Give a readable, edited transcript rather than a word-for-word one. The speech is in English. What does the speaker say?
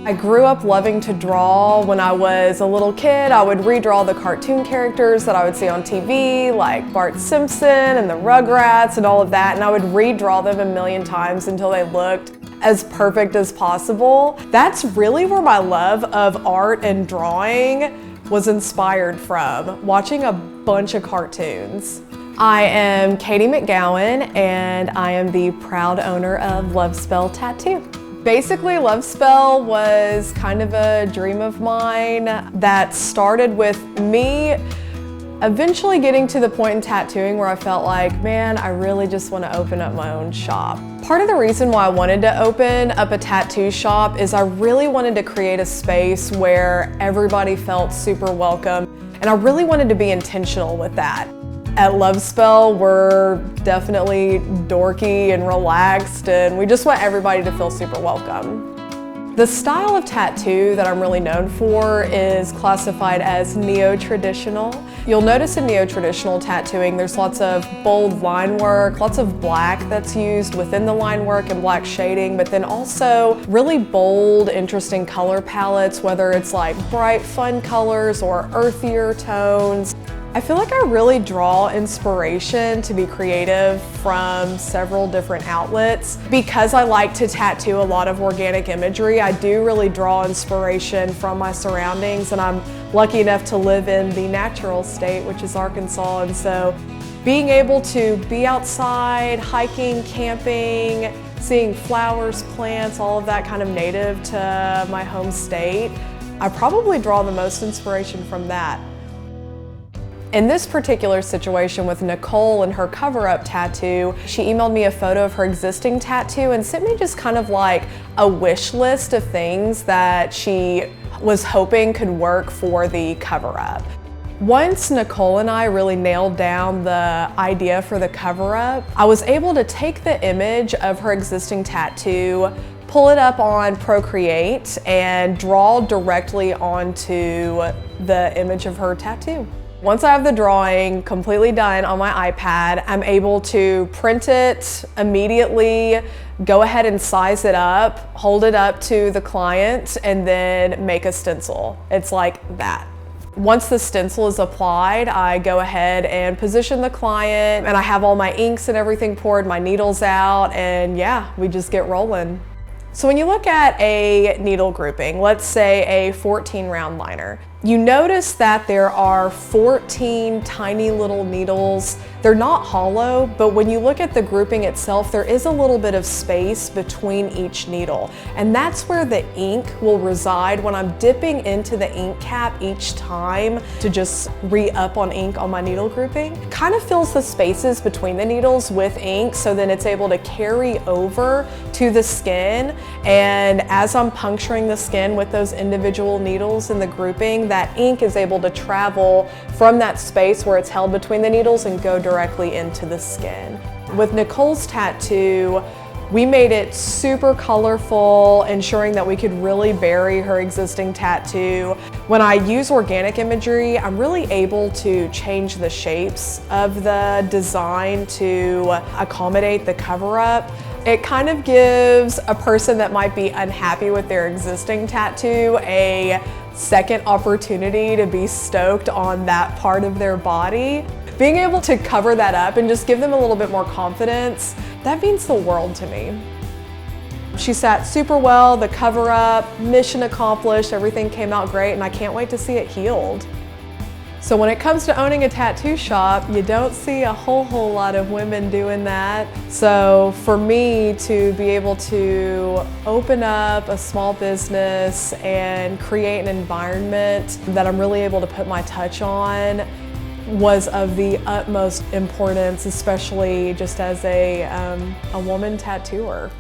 I grew up loving to draw. When I was a little kid, I would redraw the cartoon characters that I would see on TV, like Bart Simpson and the Rugrats and all of that, and I would redraw them a million times until they looked as perfect as possible. That's really where my love of art and drawing was inspired from, watching a bunch of cartoons. I am Katie McGowan, and I am the proud owner of Love Spell Tattoo. Basically, Love Spell was kind of a dream of mine that started with me eventually getting to the point in tattooing where I felt like, man, I really just want to open up my own shop. Part of the reason why I wanted to open up a tattoo shop is I really wanted to create a space where everybody felt super welcome, and I really wanted to be intentional with that. At Love Spell, we're definitely dorky and relaxed, and we just want everybody to feel super welcome. The style of tattoo that I'm really known for is classified as neo-traditional. You'll notice in neo-traditional tattooing, there's lots of bold line work, lots of black that's used within the line work and black shading, but then also really bold, interesting color palettes, whether it's like bright, fun colors or earthier tones. I feel like I really draw inspiration to be creative from several different outlets. Because I like to tattoo a lot of organic imagery, I do really draw inspiration from my surroundings, and I'm lucky enough to live in the natural state, which is Arkansas, and so being able to be outside, hiking, camping, seeing flowers, plants, all of that kind of native to my home state, I probably draw the most inspiration from that. In this particular situation with Nicole and her cover-up tattoo, she emailed me a photo of her existing tattoo and sent me just kind of like a wish list of things that she was hoping could work for the cover-up. Once Nicole and I really nailed down the idea for the cover-up, I was able to take the image of her existing tattoo, pull it up on Procreate, and draw directly onto the image of her tattoo. Once I have the drawing completely done on my iPad, I'm able to print it immediately, go ahead and size it up, hold it up to the client, and then make a stencil. It's like that. Once the stencil is applied, I go ahead and position the client, and I have all my inks and everything poured, my needles out, and yeah, we just get rolling. So when you look at a needle grouping, let's say a 14 round liner, you notice that there are 14 tiny little needles. They're not hollow, but when you look at the grouping itself, there is a little bit of space between each needle. And that's where the ink will reside when I'm dipping into the ink cap each time to just re-up on ink on my needle grouping. Kind of fills the spaces between the needles with ink, so then it's able to carry over to the skin. And as I'm puncturing the skin with those individual needles in the grouping, that ink is able to travel from that space where it's held between the needles and go directly into the skin. With Nicole's tattoo, we made it super colorful, ensuring that we could really bury her existing tattoo. When I use organic imagery, I'm really able to change the shapes of the design to accommodate the cover-up. It kind of gives a person that might be unhappy with their existing tattoo a second opportunity to be stoked on that part of their body. Being able to cover that up and just give them a little bit more confidence, that means the world to me. She sat super well, the cover up, mission accomplished, everything came out great, and I can't wait to see it healed. So when it comes to owning a tattoo shop, you don't see a whole lot of women doing that. So for me to be able to open up a small business and create an environment that I'm really able to put my touch on was of the utmost importance, especially just as a woman tattooer.